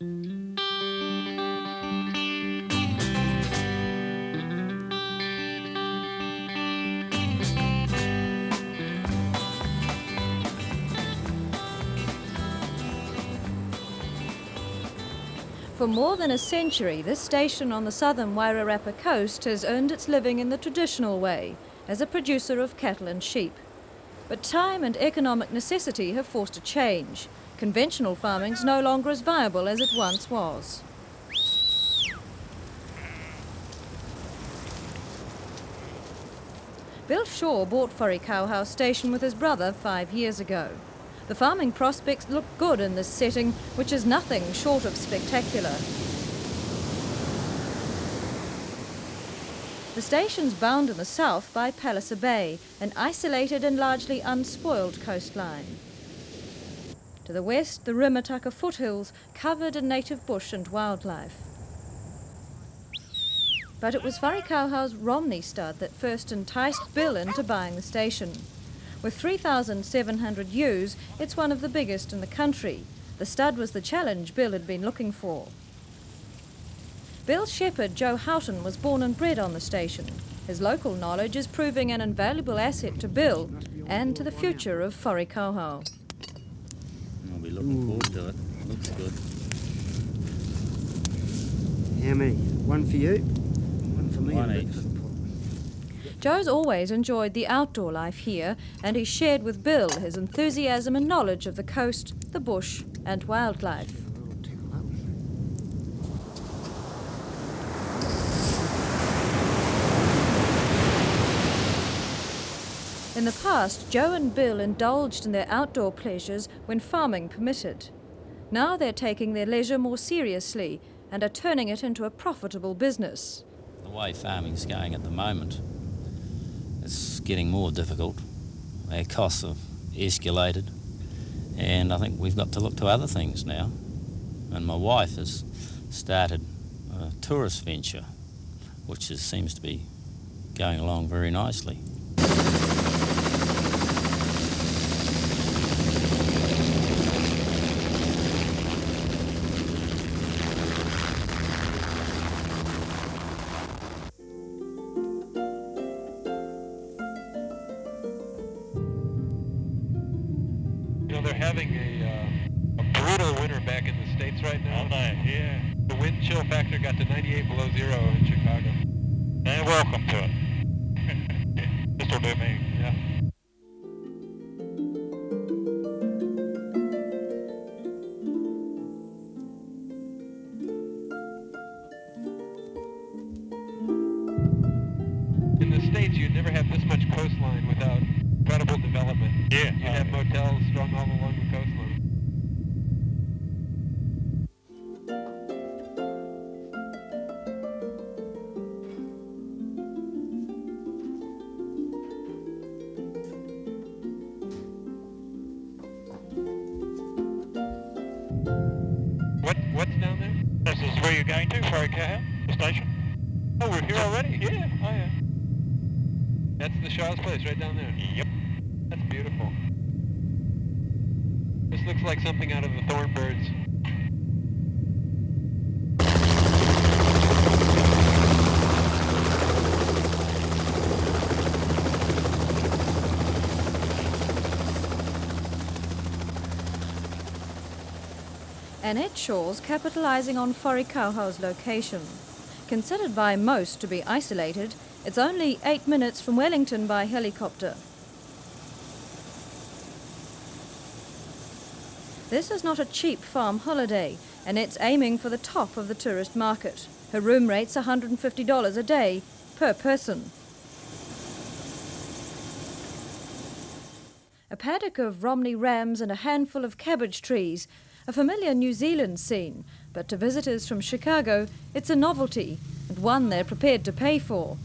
For more than a century, this station on the southern Wairarapa coast has earned its living in the traditional way, as a producer of cattle and sheep. But time and economic necessity have forced a change. Conventional farming's no longer as viable as it once was. Bill Shaw bought Wharekauhau station with his brother 5 years ago. The farming prospects look good in this setting, which is nothing short of spectacular. The station's bound in the south by Palliser Bay, an isolated and largely unspoiled coastline. To the west, the Rimataka foothills, covered in native bush and wildlife. But it was Wharekauhau's Romney stud that first enticed Bill into buying the station. With 3,700 ewes, it's one of the biggest in the country. The stud was the challenge Bill had been looking for. Bill's shepherd, Joe Houghton, was born and bred on the station. His local knowledge is proving an invaluable asset to Bill and to the future of Wharekauhau. I'll be looking forward to it. Looks good. How many? One for you, one for me. One each. Joe's always enjoyed the outdoor life here, and he shared with Bill his enthusiasm and knowledge of the coast, the bush and wildlife. In the past, Joe and Bill indulged in their outdoor pleasures when farming permitted. Now they're taking their leisure more seriously and are turning it into a profitable business. The way farming's going at the moment, it's getting more difficult. Our costs have escalated, and I think we've got to look to other things now. And my wife has started a tourist venture, which seems to be going along very nicely. They're having a brutal winter back in the States right now. Yeah. The wind chill factor got to 98 below zero in Chicago. And welcome to it. This will do me. Yeah. In the States, you'd never have this much coastline without incredible development. Yeah. You'd have motels strung all along the coastline. What's down there? This is where you're going to, Wharekauhau, the station? Oh, we're here already? Yeah. Oh, yeah. That's the Shaw's place right down there. Yep. That's beautiful. This looks like something out of the Thornbirds. Annette Shaw's capitalising on Wharekauhau's location. Considered by most to be isolated, it's only 8 minutes from Wellington by helicopter. This is not a cheap farm holiday, and it's aiming for the top of the tourist market. Her room rate's $150 a day per person. A paddock of Romney rams and a handful of cabbage trees, a familiar New Zealand scene, but to visitors from Chicago, it's a novelty, and one they're prepared to pay for.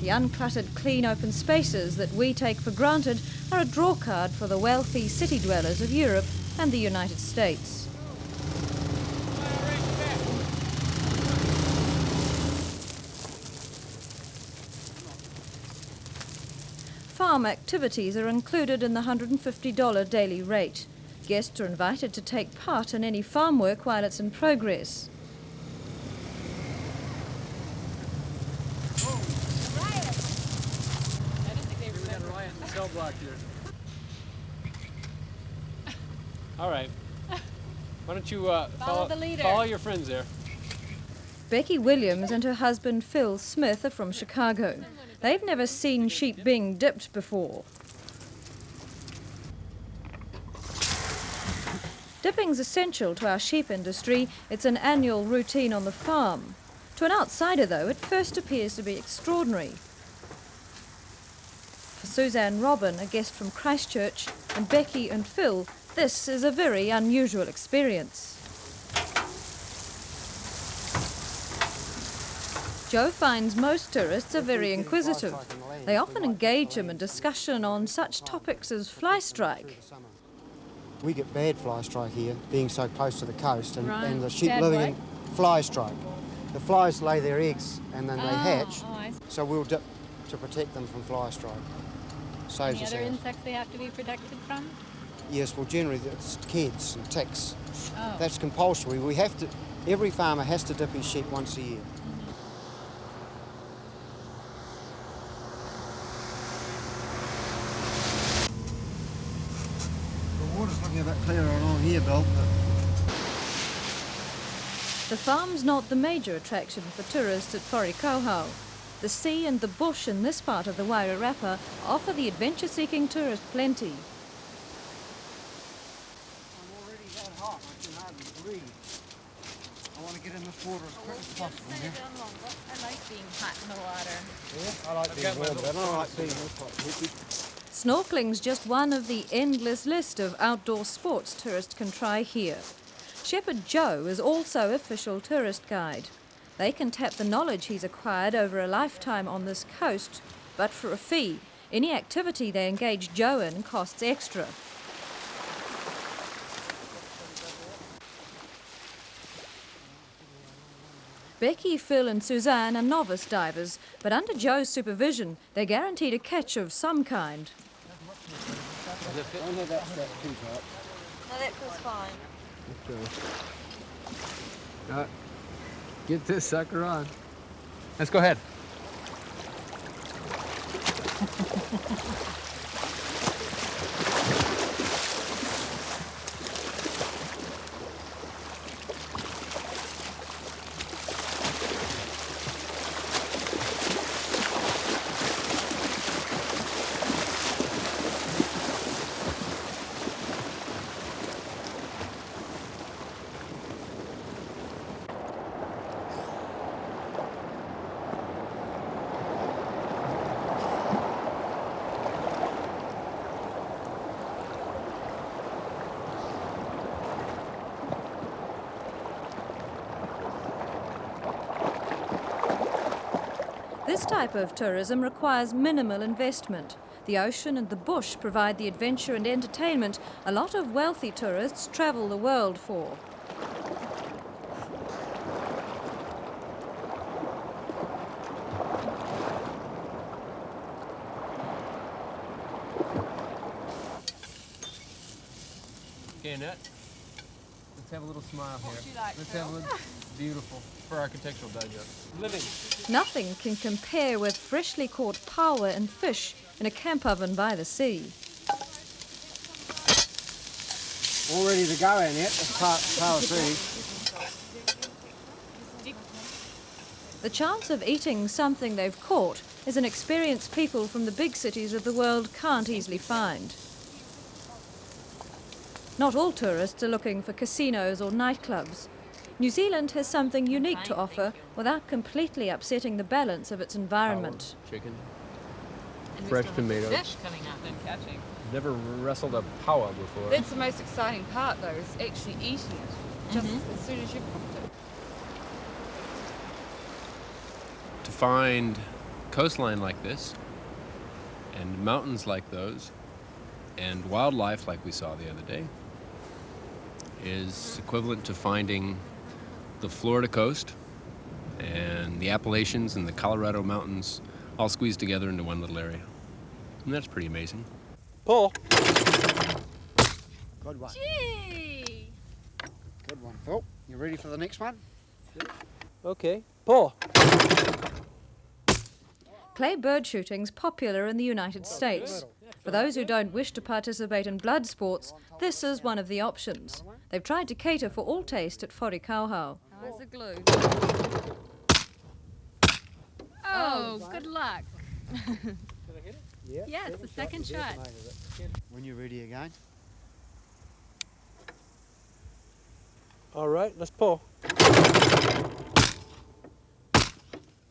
The uncluttered, clean, open spaces that we take for granted are a drawcard for the wealthy city dwellers of Europe and the United States. Farm activities are included in the $150 daily rate. Guests are invited to take part in any farm work while it's in progress. All right. Why don't you Follow the leader. Follow your friends there. Becky Williams and her husband Phil Smith are from Chicago. They've never seen sheep being dipped before. Dipping's essential to our sheep industry. It's an annual routine on the farm. To an outsider, though, it first appears to be extraordinary. For Suzanne Robin, a guest from Christchurch, and Becky and Phil, this is a very unusual experience. Joe finds most tourists are very inquisitive. They often engage him in discussion on such topics as fly strike. We get bad fly strike here, being so close to the coast, and, Right. and the sheep Bad living what? in fly strike. The flies lay their eggs and then they hatch, I see. so we'll dip to protect them from fly strike. Saves Any us other out. insects they have to be protected from? Yes, well generally it's kids and ticks. Oh. That's compulsory. We have to. Every farmer has to dip his sheep once a year. The water's looking a bit clearer along here, Bill. The farm's not the major attraction for tourists at Wharekauhau. The sea and the bush in this part of the Wairarapa offer the adventure-seeking tourist plenty. I'm already that hot, I can hardly breathe. I want to get in this water as quick as possible. Yeah? I like being hot in the water. I like being warm, but I don't like being this hot. Snorkeling's just one of the endless list of outdoor sports tourists can try here. Shepherd Joe is also official tourist guide. They can tap the knowledge he's acquired over a lifetime on this coast, but for a fee. Any activity they engage Joe in costs extra. Becky, Phil and Suzanne are novice divers, but under Joe's supervision, they're guaranteed a catch of some kind. Don't have that strap too tight. No, that feels fine. Okay. Get this sucker on. Let's go ahead. This type of tourism requires minimal investment. The ocean and the bush provide the adventure and entertainment a lot of wealthy tourists travel the world for. Okay, Annette. Let's have a little smile here. What would you like, Let's have a little beautiful for Architectural Digest. Living. Nothing can compare with freshly caught paua and fish in a camp oven by the sea. All ready to go, Annette. It's power three. The chance of eating something they've caught is an experience people from the big cities of the world can't easily find. Not all tourists are looking for casinos or nightclubs. New Zealand has something unique to offer without completely upsetting the balance of its environment. Chicken. And Fresh we still have tomatoes. Fish coming up and catching. Never wrestled a powwow before. That's the most exciting part, though, is actually eating it. Just as soon as you've cooked it. To find coastline like this, and mountains like those, and wildlife like we saw the other day, is equivalent to finding the Florida coast and the Appalachians and the Colorado mountains all squeezed together into one little area. And that's pretty amazing. Pull. Good one. Gee! Good one, Phil. You ready for the next one? Okay, pull. Clay bird shooting's popular in the United States. For those who don't wish to participate in blood sports, this is one of the options. They've tried to cater for all taste at Wharekauhau. How's the glue? Oh, good luck. Yeah, it's the second shot. When you're ready again. All right, let's pull.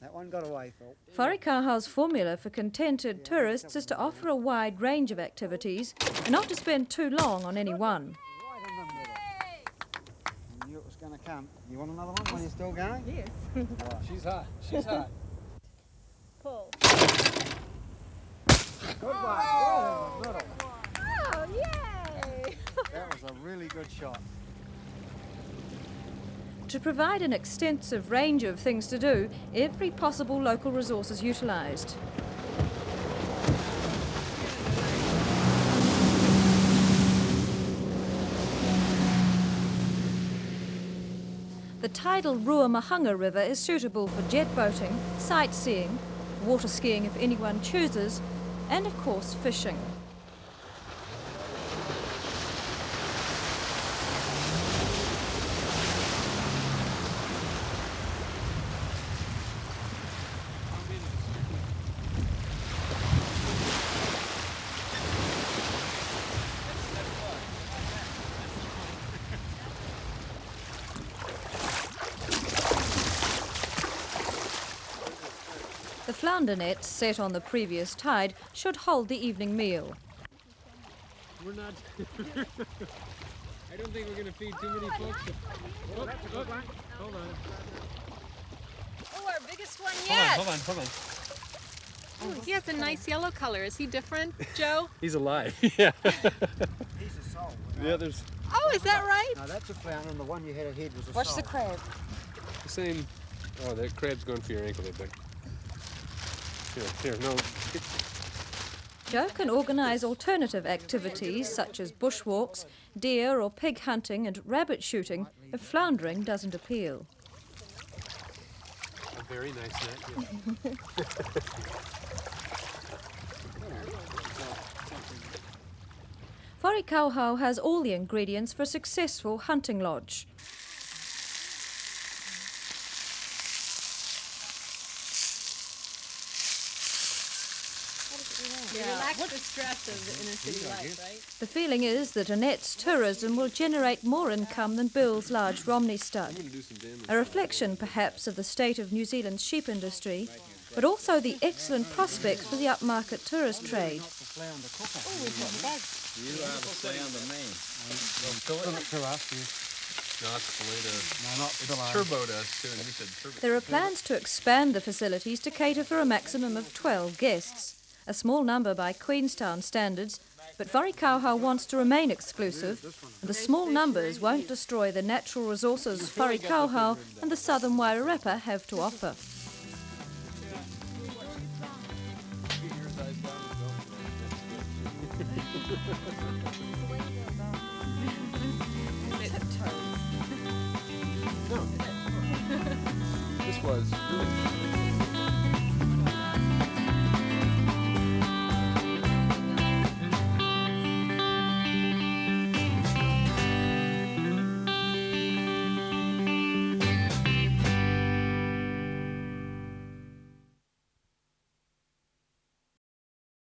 That one got away, Phil. Wharekauhau's formula for contented tourists is to offer a wide range of activities and not to spend too long on any one. Right in the middle. I knew it was going to come. You want another one while you're still going? Yes. Right. She's hot. She's hot. Pull. Good one. Right in the middle. Oh, yay! That was a really good shot. To provide an extensive range of things to do, every possible local resource is utilised. The tidal Ruamahanga River is suitable for jet boating, sightseeing, water skiing if anyone chooses, and of course fishing. The flounder nets set on the previous tide should hold the evening meal. We're not. I don't think we're going to feed too many folks. Hold on. Oh, our biggest one Hold yet. on. Oh, he has a nice yellow color. Is he different, Joe? He's alive. Yeah. He's a sole. The others. Oh, is that right? No, that's a flounder, and the one you had ahead was a Watch sole. the crab. The same. Oh, that crab's going for your ankle there, bud. Here, no. Joe can organise alternative activities such as bushwalks, deer or pig hunting and rabbit shooting if floundering doesn't appeal. A very nice net. Wharekauhau has all the ingredients for a successful hunting lodge. Relax the stress of the inner city life, right? The feeling is that Annette's tourism will generate more income than Bill's large Romney stud. A reflection, perhaps, of the state of New Zealand's sheep industry, but also the excellent prospects for the upmarket tourist trade. You are the flounder man. Fill it to us, yeah. No, it's below No, not below. turbo to us too, and you said turbo. There are plans to expand the facilities to cater for a maximum of 12 guests, a small number by Queenstown standards, but Wharekauhau wants to remain exclusive, and the small numbers won't destroy the natural resources Wharekauhau and the southern Wairarapa have to offer. This was really